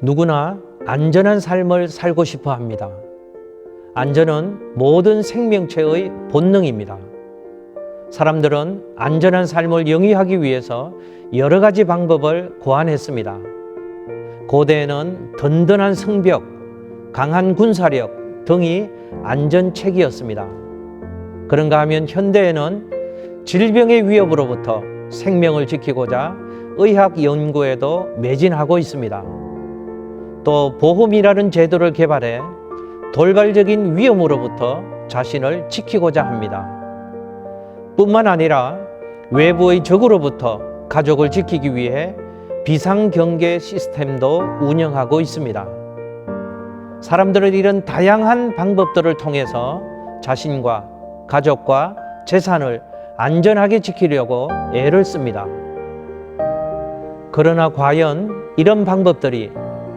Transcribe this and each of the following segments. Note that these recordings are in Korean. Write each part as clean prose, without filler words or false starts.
누구나 안전한 삶을 살고 싶어 합니다. 안전은 모든 생명체의 본능입니다. 사람들은 안전한 삶을 영위하기 위해서 여러 가지 방법을 고안했습니다. 고대에는 든든한 성벽, 강한 군사력 등이 안전책이었습니다. 그런가 하면 현대에는 질병의 위협으로부터 생명을 지키고자 의학 연구에도 매진하고 있습니다. 또 보험이라는 제도를 개발해 돌발적인 위험으로부터 자신을 지키고자 합니다. 뿐만 아니라 외부의 적으로부터 가족을 지키기 위해 비상경계 시스템도 운영하고 있습니다. 사람들은 이런 다양한 방법들을 통해서 자신과 가족과 재산을 안전하게 지키려고 애를 씁니다. 그러나 과연 이런 방법들이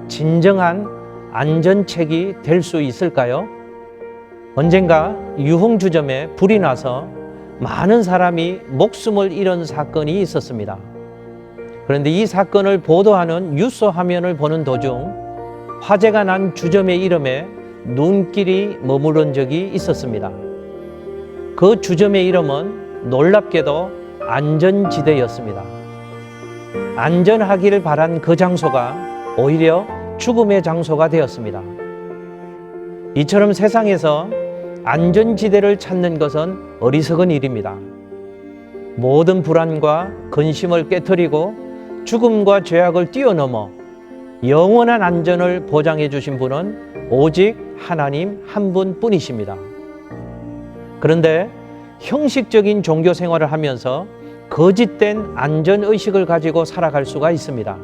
진정한 안전책이 될 수 있을까요? 언젠가 유흥주점에 불이 나서 많은 사람이 목숨을 잃은 사건이 있었습니다. 그런데 이 사건을 보도하는 뉴스 화면을 보는 도중 화재가 난 주점의 이름에 눈길이 머무른 적이 있었습니다. 그 주점의 이름은 놀랍게도 안전지대였습니다. 안전하기를 바란 그 장소가 오히려 죽음의 장소가 되었습니다. 이처럼 세상에서 안전지대를 찾는 것은 어리석은 일입니다. 모든 불안과 근심을 깨트리고 죽음과 죄악을 뛰어넘어 영원한 안전을 보장해 주신 분은 오직 하나님 한 분뿐이십니다. 그런데 형식적인 종교 생활을 하면서 거짓된 안전의식을 가지고 살아갈 수가 있습니다.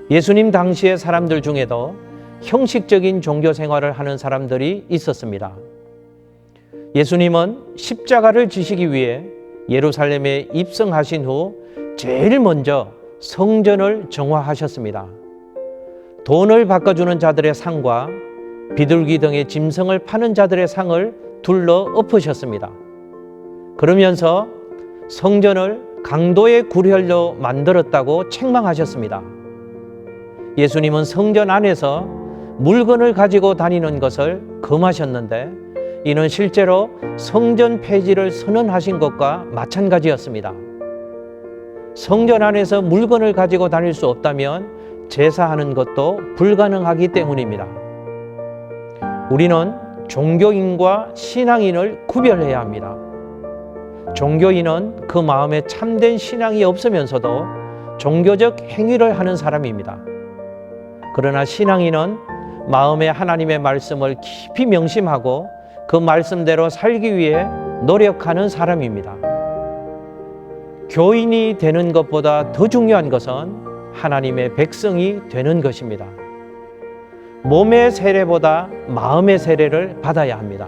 예수님 당시의 사람들 중에도 형식적인 종교 생활을 하는 사람들이 있었습니다. 예수님은 십자가를 지시기 위해 예루살렘에 입성하신 후 제일 먼저 성전을 정화하셨습니다. 돈을 바꿔주는 자들의 상과 비둘기 등의 짐승을 파는 자들의 상을 둘러 엎으셨습니다. 그러면서 성전을 강도의 굴혈로 만들었다고 책망하셨습니다. 예수님은 성전 안에서 물건을 가지고 다니는 것을 금하셨는데 이는 실제로 성전 폐지를 선언하신 것과 마찬가지였습니다. 성전 안에서 물건을 가지고 다닐 수 없다면 제사하는 것도 불가능하기 때문입니다. 우리는 종교인과 신앙인을 구별해야 합니다. 종교인은 그 마음에 참된 신앙이 없으면서도 종교적 행위를 하는 사람입니다. 그러나 신앙인은 마음에 하나님의 말씀을 깊이 명심하고 그 말씀대로 살기 위해 노력하는 사람입니다. 교인이 되는 것보다 더 중요한 것은 하나님의 백성이 되는 것입니다. 몸의 세례보다 마음의 세례를 받아야 합니다.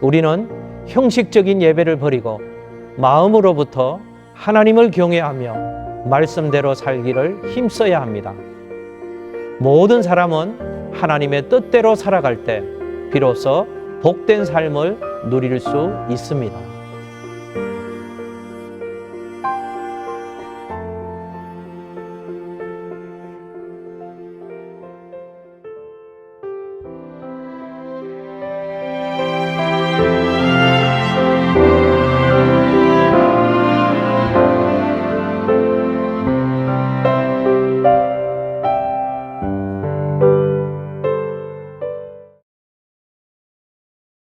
우리는 형식적인 예배를 버리고 마음으로부터 하나님을 경외하며 말씀대로 살기를 힘써야 합니다. 모든 사람은 하나님의 뜻대로 살아갈 때 비로소 복된 삶을 누릴 수 있습니다.